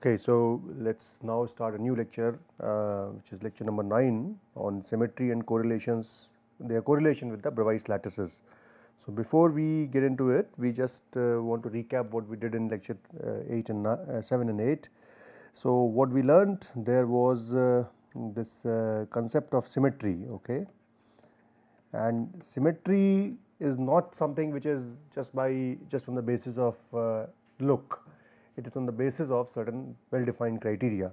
Okay, so let's now start a new lecture, which is lecture number 9 on symmetry and correlations, their correlation with the Bravais lattices. So before we get into it, we just want to recap what we did in lecture 8 and 7 and 8. So what we learned there was this concept of symmetry, okay, and symmetry is not something which is just on the basis of look. It is on the basis of certain well defined criteria,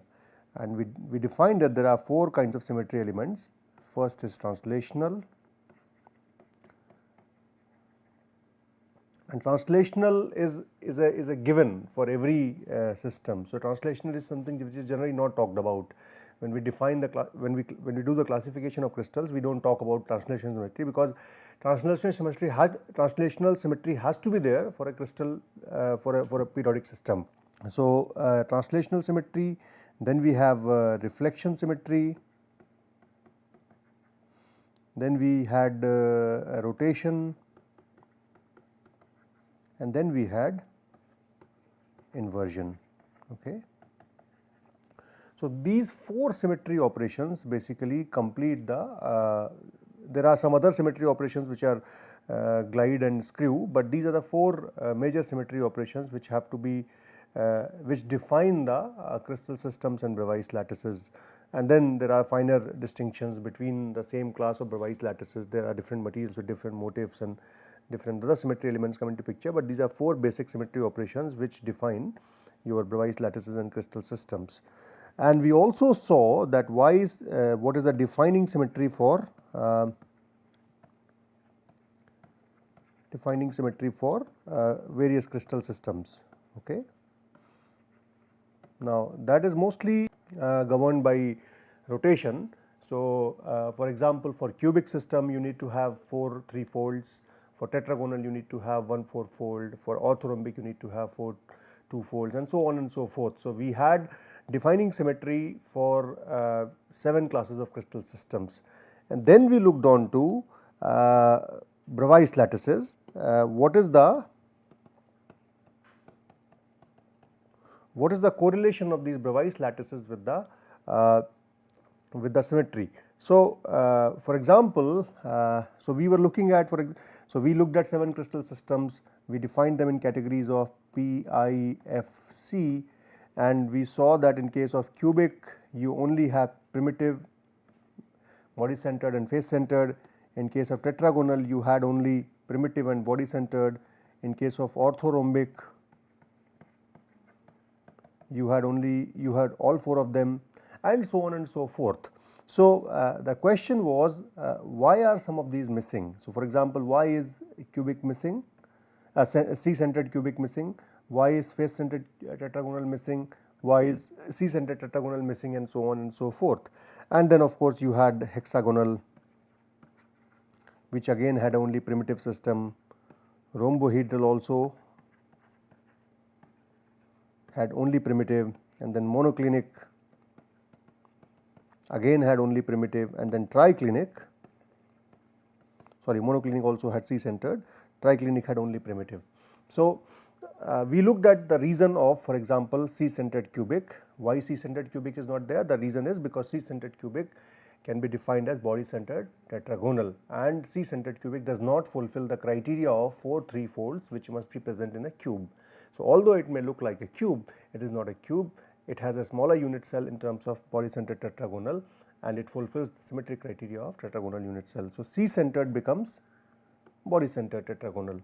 and we defined that there are 4 kinds of symmetry elements. First is translational, and translational is a given for every system. So translational is something which is generally not talked about when we define the when we do the classification of crystals. We don't talk about translational symmetry because translational symmetry has to be there for a crystal for a periodic system. So translational symmetry, then we have reflection symmetry, then we had rotation, and then we had inversion. Okay. So these 4 symmetry operations basically complete the there are some other symmetry operations which are glide and screw, but these are the 4 major symmetry operations which have to be which define the crystal systems and Bravais lattices. And then there are finer distinctions between the same class of Bravais lattices. There are different materials with different motifs and different other symmetry elements come into picture, but these are 4 basic symmetry operations which define your Bravais lattices and crystal systems. And we also saw that what is the defining symmetry for various crystal systems. Okay. Now that is mostly governed by rotation. So for example, for cubic system you need to have 4 3-folds, for tetragonal you need to have 1 4-fold, for orthorhombic you need to have 4 2-folds, and so on and so forth. So we had defining symmetry for 7 classes of crystal systems, and then we looked on to Bravais lattices. What is the correlation of these Bravais lattices with the symmetry? So for example, so we were looking at we looked at 7 crystal systems. We defined them in categories of P, I, F, C, and we saw that in case of cubic you only have primitive, body centered and face centered. In case of tetragonal you had only primitive and body centered. In case of orthorhombic you had all 4 of them, and so on and so forth. So the question was why are some of these missing? So for example, why is cubic missing, C centered cubic missing, why is face centered tetragonal missing, why is C centered tetragonal missing, and so on and so forth. And then of course you had hexagonal, which again had only primitive system. Rhombohedral also had only primitive, and then monoclinic again had only primitive, and then monoclinic also had C centered, triclinic had only primitive. So we looked at the reason of, for example, C centered cubic. Why C centered cubic is not there? The reason is because C centered cubic can be defined as body centered tetragonal, and C centered cubic does not fulfill the criteria of 4 3-folds which must be present in a cube. So although it may look like a cube, it is not a cube. It has a smaller unit cell in terms of body centered tetragonal, and it fulfills the symmetric criteria of tetragonal unit cell. So C centered becomes body centered tetragonal.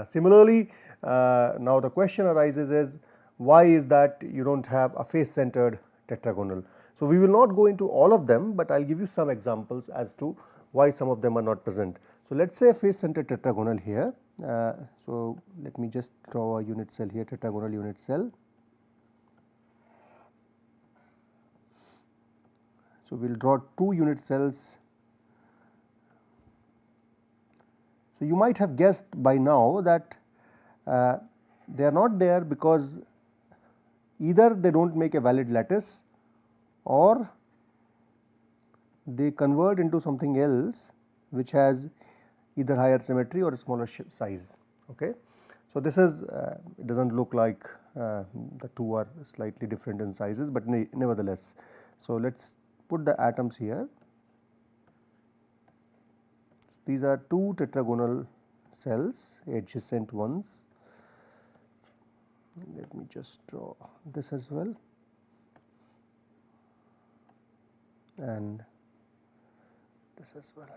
Similarly, now the question arises is why is that you don't have a face centered tetragonal? So we will not go into all of them, but I will give you some examples as to why some of them are not present. So let us say a face centered tetragonal here. So let me just draw a unit cell here, tetragonal unit cell. So we will draw 2 unit cells. So you might have guessed by now that they are not there because either they do not make a valid lattice, or they convert into something else which has either higher symmetry or a smaller size. Okay. So this is it does not look like the two are slightly different in sizes, but nevertheless. So, let us put the atoms here. These are two tetragonal cells, adjacent ones. Let me just draw this as well, and this as well.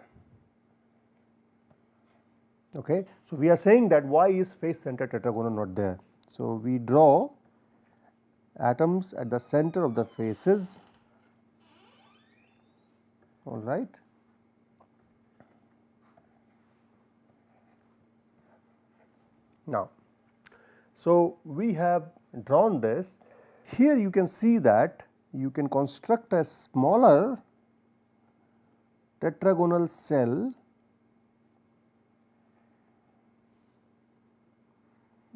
Okay. So, we are saying that why is face center tetragonal not there? So, we draw atoms at the center of the faces, all right. Now, so we have drawn this. Here you can see that you can construct a smaller tetragonal cell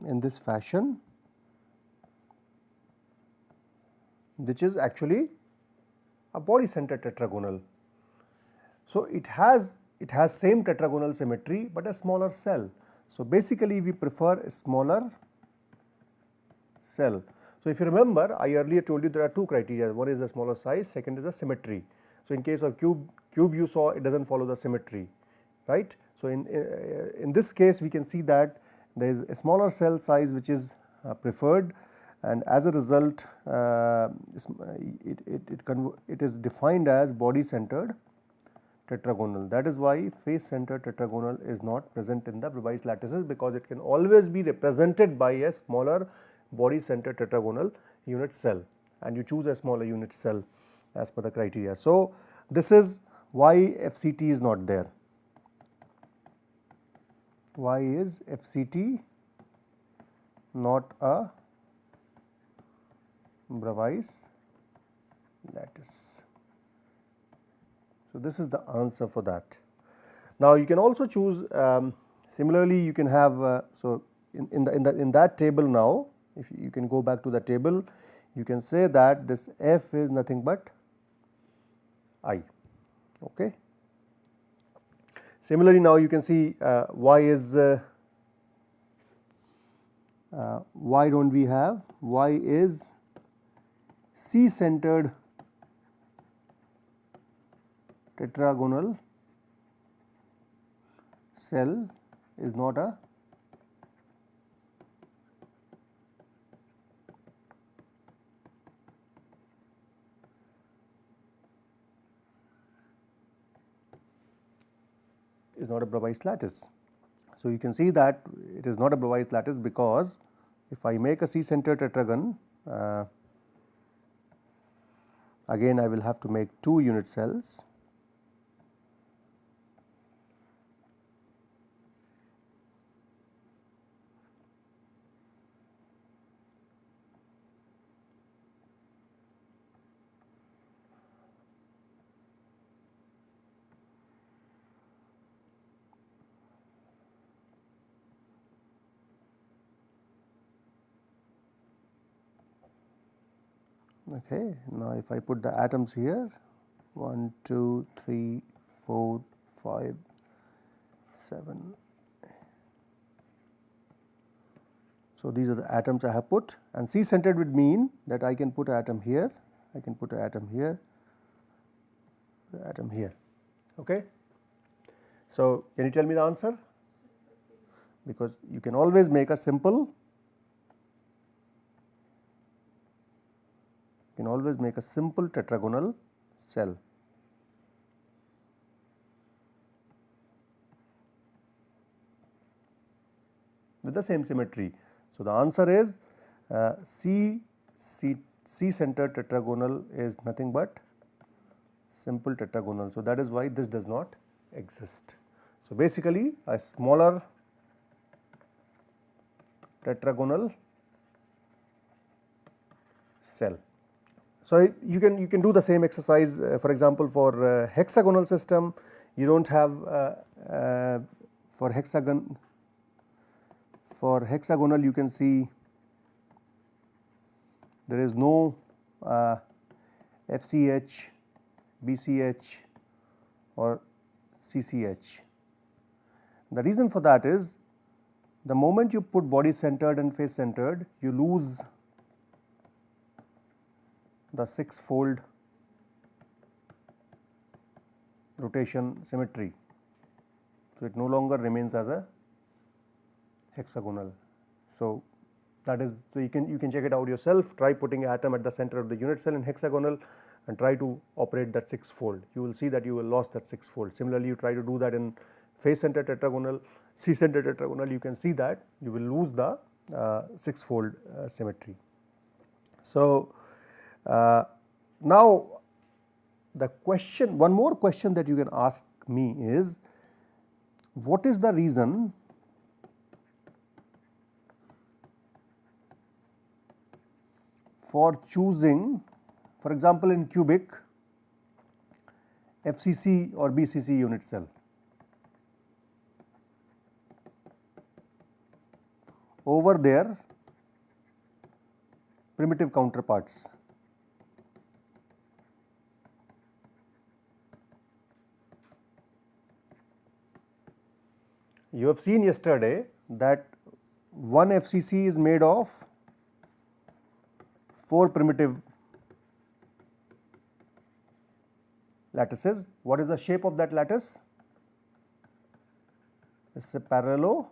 in this fashion, which is actually a body centered tetragonal. So, it has same tetragonal symmetry, but a smaller cell. So, basically we prefer a smaller cell. So, if you remember, I earlier told you there are two criteria, one is the smaller size, second is the symmetry. So, in case of cube you saw it does not follow the symmetry, right. So, in this case we can see that there is a smaller cell size which is preferred, and as a result it is defined as body centered tetragonal. That is why face centered tetragonal is not present in the Bravais lattices, because it can always be represented by a smaller body centered tetragonal unit cell, and you choose a smaller unit cell as per the criteria. So, this is why FCT is not there. Why is FCT not a Bravais lattice? So, this is the answer for that. Now, you can also choose similarly you can have so in that table. Now, if you can go back to the table, you can say that this F is nothing but I. Okay. Similarly, now you can see why is why don't we have why is C centered tetragonal cell is not a Bravais lattice. So, you can see that it is not a Bravais lattice, because if I make a C centered tetragon, again I will have to make two unit cells. Okay. Now, if I put the atoms here 1, 2, 3, 4, 5, 7. So, these are the atoms I have put, and C centered would mean that I can put an atom here, I can put an atom here, an atom here. Okay. So, can you tell me the answer? Because you can always make a simple tetragonal cell. With the same symmetry. So, the answer is C centered tetragonal is nothing but simple tetragonal. So, that is why this does not exist. So, basically a smaller tetragonal cell. So, you can do the same exercise. For example, for hexagonal system, you do not have for hexagonal you can see there is no FCH, BCH or CCH. The reason for that is the moment you put body centered and face centered, you lose the 6-fold rotation symmetry. So, it no longer remains as a hexagonal. So, that is, so you can check it out yourself. Try putting an atom at the center of the unit cell in hexagonal and try to operate that 6-fold. You will see that you will lose that 6-fold. Similarly, you try to do that in face center tetragonal, C center tetragonal, you can see that you will lose the 6-fold symmetry. So, now the question, one more question that you can ask me is, what is the reason for choosing, for example, in cubic FCC or BCC unit cell over their primitive counterparts? You have seen yesterday that one FCC is made of 4 primitive lattices. What is the shape of that lattice? It is a parallelepiped,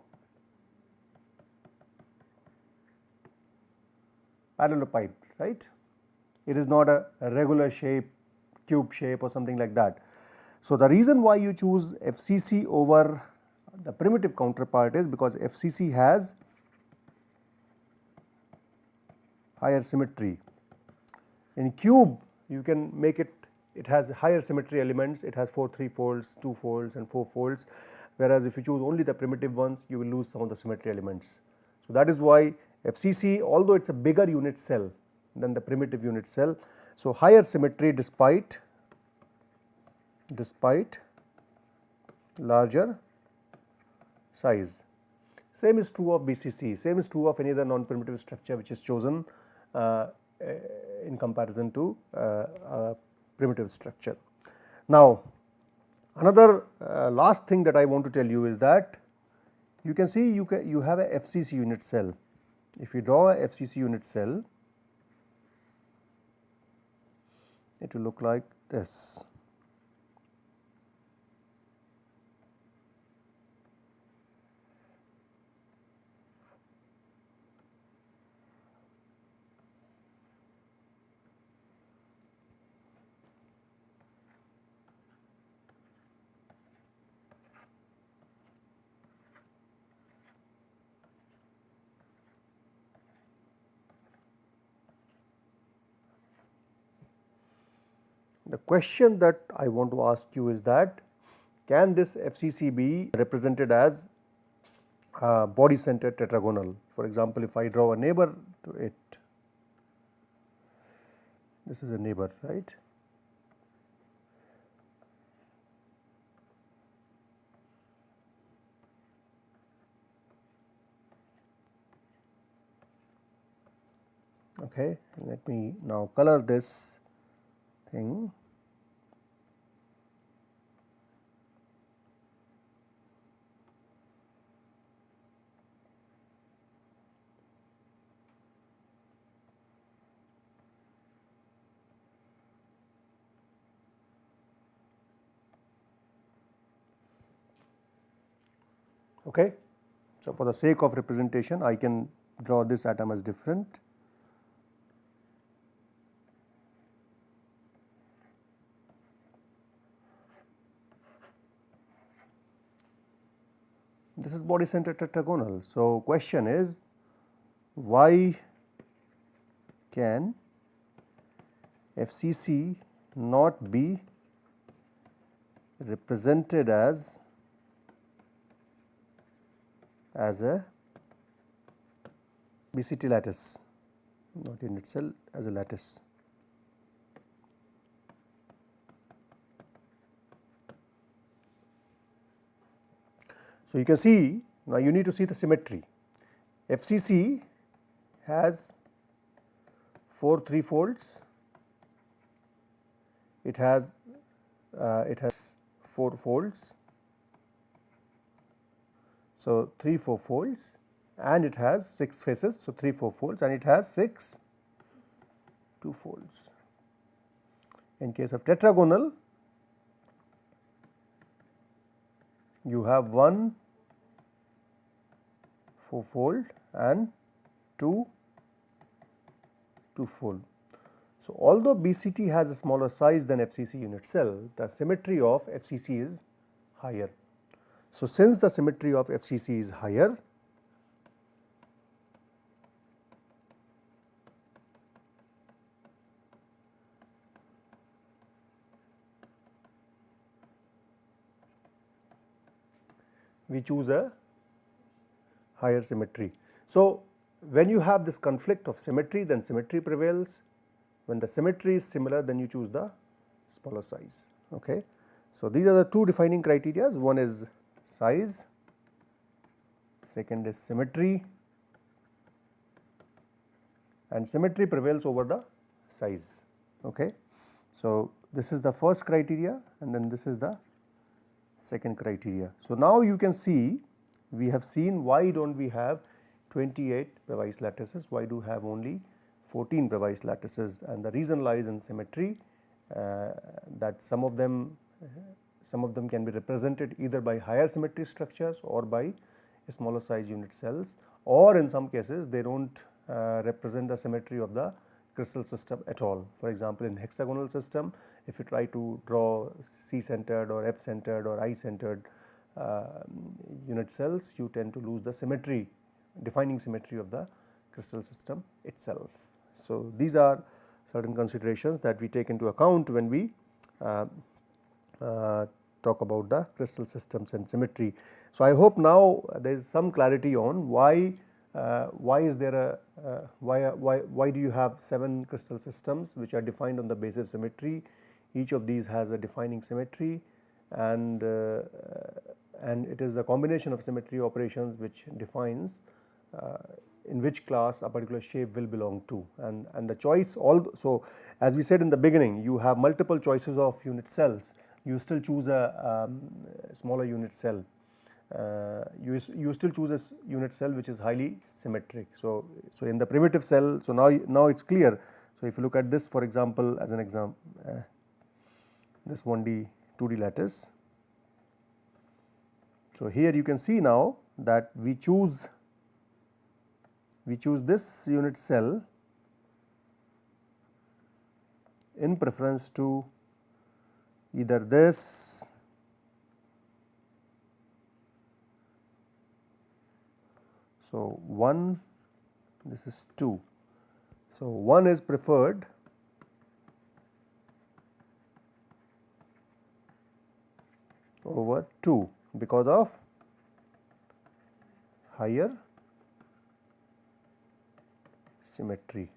right? It is not a regular shape, cube shape or something like that. So, the reason why you choose FCC over the primitive counterpart is because FCC has higher symmetry. In cube you can make it, it has higher symmetry elements, it has 4 3-folds, 2 folds and 4 folds, whereas if you choose only the primitive ones you will lose some of the symmetry elements. So, that is why FCC, although it is a bigger unit cell than the primitive unit cell, so higher symmetry despite larger size. Same is true of BCC, same is true of any other non-primitive structure which is chosen in comparison to primitive structure. Now, another last thing that I want to tell you is that you can see you have a FCC unit cell. If you draw a FCC unit cell, it will look like this. The question that I want to ask you is that, can this FCC be represented as body centered tetragonal? For example, if I draw a neighbor to it, this is a neighbor, right? Okay, let me now color this thing. Okay. So, for the sake of representation I can draw this atom as different. This is body centered tetragonal. So, question is, why can FCC not be represented as a BCT lattice, not in itself, as a lattice? So, you can see, now you need to see the symmetry. FCC has 4 3-folds, it has 4 folds, so 3 4 folds, and it has 6 faces, so 3 4 folds, and it has 6 2 folds. In case of tetragonal, you have 1 4-fold and 2 2-fold. So, although BCT has a smaller size than FCC unit cell, the symmetry of FCC is higher. So, since the symmetry of FCC is higher, we choose a higher symmetry. So, when you have this conflict of symmetry, then symmetry prevails. When the symmetry is similar, then you choose the smaller size. Okay. So, these are the two defining criteria. One is size, second is symmetry, and symmetry prevails over the size. Okay. So, this is the first criteria and then this is the second criteria. So, now you can see we have seen why do not we have 28 Bravais lattices, why do have only 14 Bravais lattices, and the reason lies in symmetry, that some of them can be represented either by higher symmetry structures or by smaller size unit cells, or in some cases they do not represent the symmetry of the crystal system at all. For example, in hexagonal system, if you try to draw C centered or F centered or I centered unit cells, you tend to lose the symmetry, defining symmetry of the crystal system itself. So, these are certain considerations that we take into account when we talk about the crystal systems and symmetry. So, I hope now there is some clarity on why is there a why do you have 7 crystal systems which are defined on the basis of symmetry. Each of these has a defining symmetry, and it is the combination of symmetry operations which defines in which class a particular shape will belong to, and the choice so as we said in the beginning, you have multiple choices of unit cells, you still choose a smaller unit cell, you still choose a unit cell which is highly symmetric. So in the primitive cell, so now it is clear. So if you look at this, for example, as an example, this 1D 2D lattice. So here you can see now that we choose this unit cell in preference to either this so 1, this is 2. So 1 is preferred over 2 because of higher symmetry.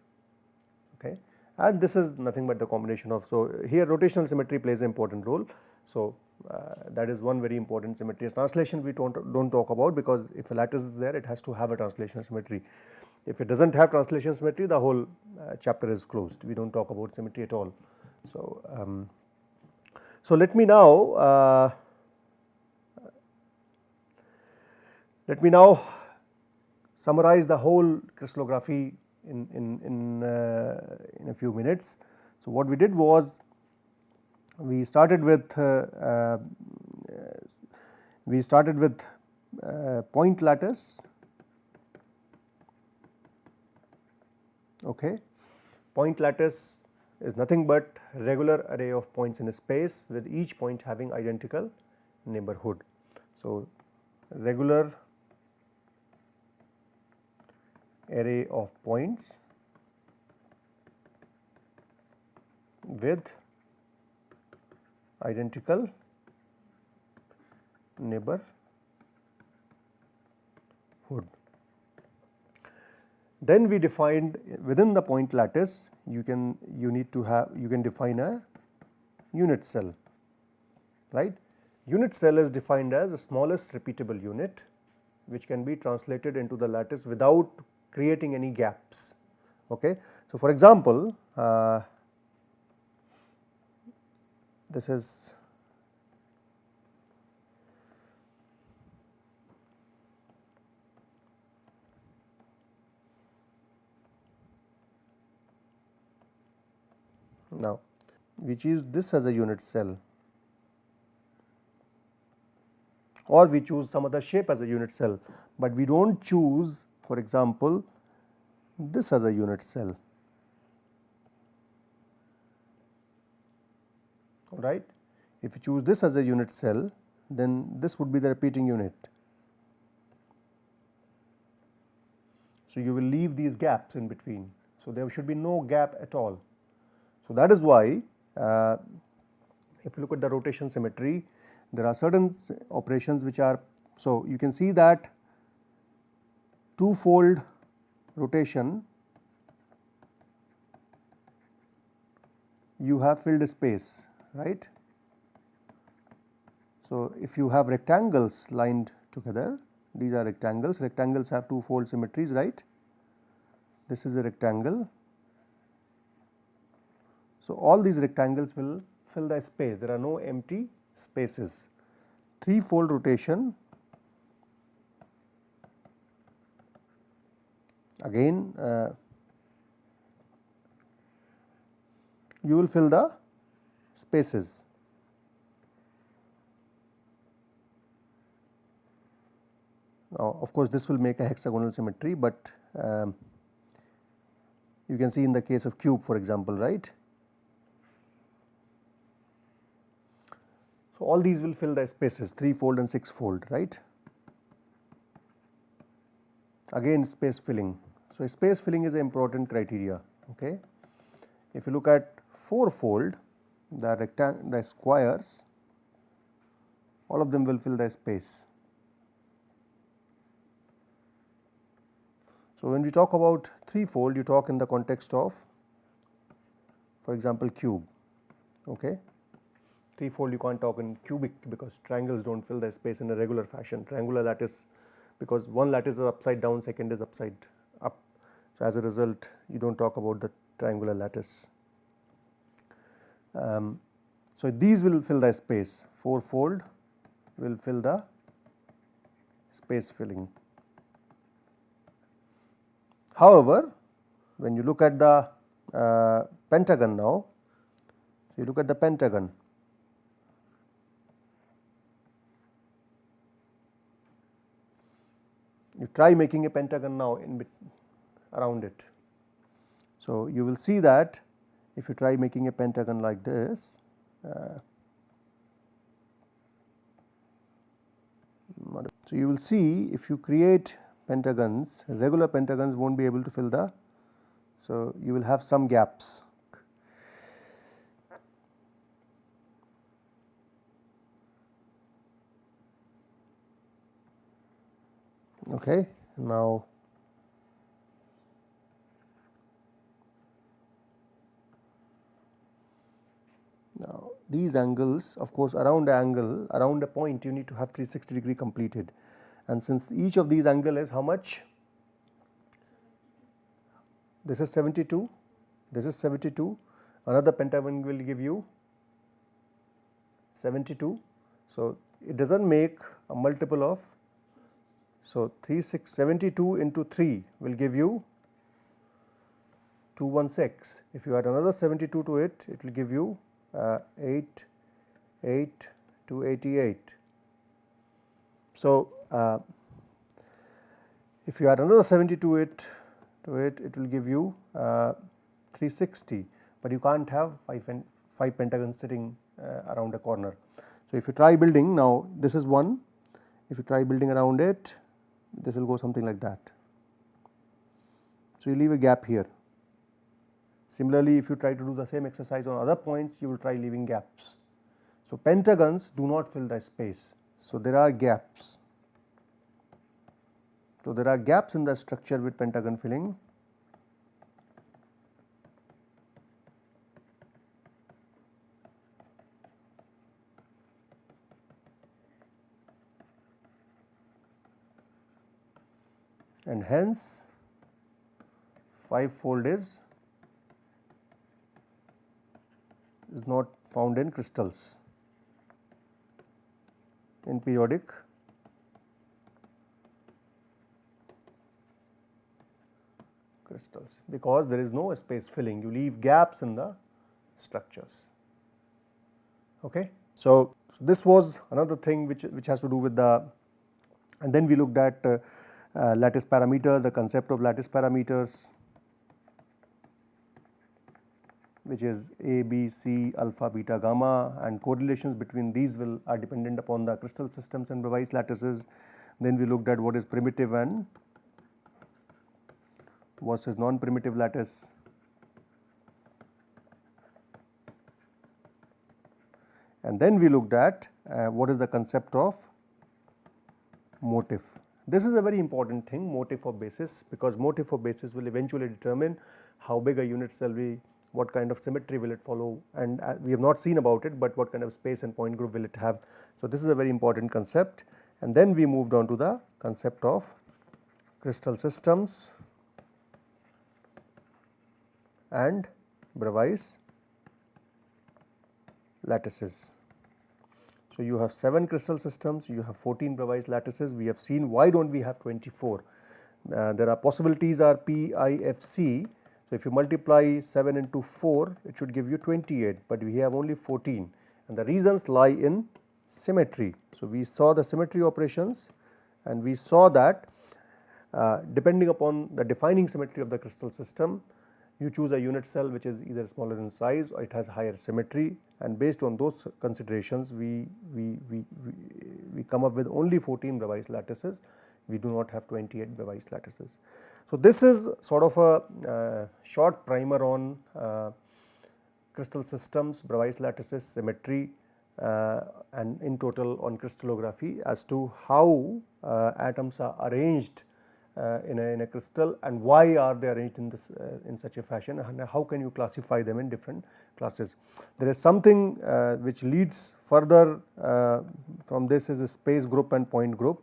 Okay. And this is nothing but the combination of, so here rotational symmetry plays an important role. So that is one very important symmetry. Translation we don't talk about, because if a lattice is there, it has to have a translation symmetry. If it does not have translation symmetry, the whole chapter is closed. We do not talk about symmetry at all. So so let me now summarize the whole crystallography in a few minutes. So what we did was, we started with point lattice. Okay. Point lattice is nothing but regular array of points in a space with each point having identical neighborhood. So regular array of points with identical neighborhood. Then we defined within the point lattice, you can define a unit cell, right. Unit cell is defined as the smallest repeatable unit which can be translated into the lattice without creating any gaps. Okay. So for example, this is now we choose this as a unit cell, or we choose some other shape as a unit cell, but we do not choose, for example, this as a unit cell, right. If you choose this as a unit cell, then this would be the repeating unit. So, you will leave these gaps in between. So, there should be no gap at all. So, that is why if you look at the rotation symmetry, there are certain operations which are, so you can see that two-fold rotation, you have filled space, right. So, if you have rectangles lined together, these are rectangles, rectangles have two-fold symmetries, right. This is a rectangle. So, all these rectangles will fill the space, there are no empty spaces. Three-fold rotation, again you will fill the spaces. Now, of course, this will make a hexagonal symmetry, but you can see in the case of cube, for example, right. So, all these will fill the spaces, three-fold and six-fold, right. Again, space filling. So, space filling is an important criteria. Okay. If you look at four-fold, the squares, all of them will fill the space. So, when we talk about three-fold, you talk in the context of, for example, cube. Okay. Three-fold you can't talk in cubic, because triangles do not fill the space in a regular fashion. Triangular lattice, because one lattice is upside down, second is upside up. So, as a result, you do not talk about the triangular lattice. So, these will fill the space, four-fold will fill the space filling. However, when you look at the pentagon now, so you look at the pentagon, you try making a pentagon now around it. So, you will see that if you try making a pentagon like this, so you will see if you create pentagons, regular pentagons will not be able to fill the, so you will have some gaps. Okay. Now, these angles, of course, around the angle, around a point you need to have 360-degree completed, and since each of these angle is how much? This is 72, this is 72, another pentagon will give you 72. So, it does not make a multiple of, so 72 into 3 will give you 216. If you add another 72 to it, it will give you 8 to 88. So, if you add another 70 to it, it will give you 360, but you can't have 5 pentagons sitting around a corner. So, if you try building, now this is one, if you try building around it, this will go something like that. So, you leave a gap here. Similarly, if you try to do the same exercise on other points, you will try leaving gaps. So, pentagons do not fill the space. So, there are gaps. So, there are gaps in the structure with pentagon filling. And hence, five-fold is not found in crystals, in periodic crystals, because there is no space filling, you leave gaps in the structures. Okay. So, this was another thing which has to do with the, and then we looked at lattice parameter, the concept of lattice parameters, which is A, B, C, alpha, beta, gamma, and correlations between these are dependent upon the crystal systems and Bravais lattices. Then we looked at what is primitive and versus non-primitive lattice. And then we looked at what is the concept of motif. This is a very important thing, motif of basis, because motif of basis will eventually determine how big a unit cell will be, what kind of symmetry will it follow, and we have not seen about it, but what kind of space and point group will it have. So, this is a very important concept. And then we moved on to the concept of crystal systems and Bravais lattices. So, you have 7 crystal systems, you have 14 Bravais lattices. We have seen why do not we have 24. There are possibilities are P, I, F, C. So, if you multiply 7 into 4, it should give you 28, but we have only 14, and the reasons lie in symmetry. So, we saw the symmetry operations, and we saw that depending upon the defining symmetry of the crystal system, you choose a unit cell which is either smaller in size or it has higher symmetry, and based on those considerations we come up with only 14 Bravais lattices. We do not have 28 Bravais lattices. So, this is sort of a short primer on crystal systems, Bravais lattices, symmetry, and in total on crystallography as to how atoms are arranged in a crystal, and why are they arranged in this in such a fashion, and how can you classify them in different classes. There is something which leads further from this, is a space group and point group,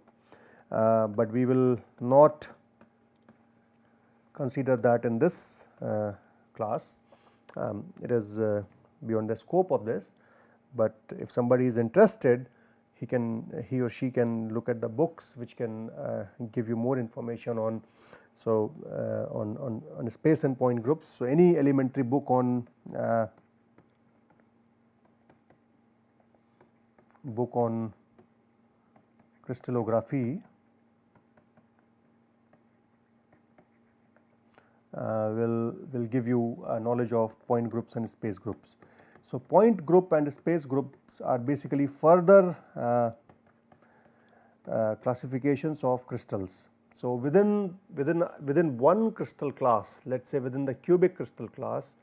but we will not consider that in this class. It is beyond the scope of this, but if somebody is interested, he or she can look at the books which can give you more information on. So, on space and point groups. So, any elementary book on crystallography will give you knowledge of point groups and space groups. So, point group and space groups are basically further classifications of crystals. So, within one crystal class, let us say within the cubic crystal class,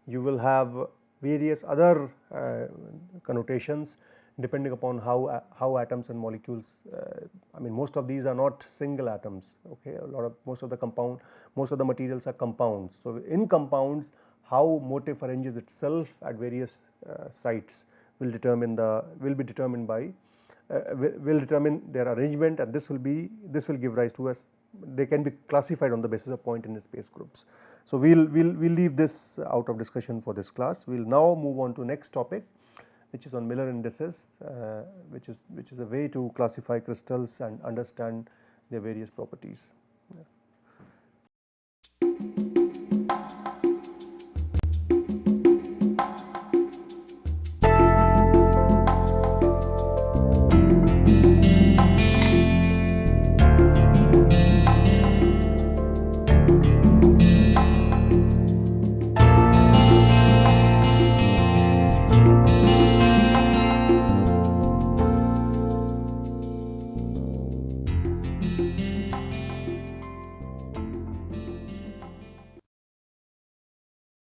you will have various other connotations depending upon how atoms and molecules, I mean most of these are not single atoms, okay. Most of the materials are compounds. So, in compounds, how motif arranges itself at various sites will be determined by will determine their arrangement, and this will give rise to they can be classified on the basis of point and space groups. So, we'll leave this out of discussion for this class. We will now move on to next topic, which is on Miller indices, which is a way to classify crystals and understand their various properties. Yeah.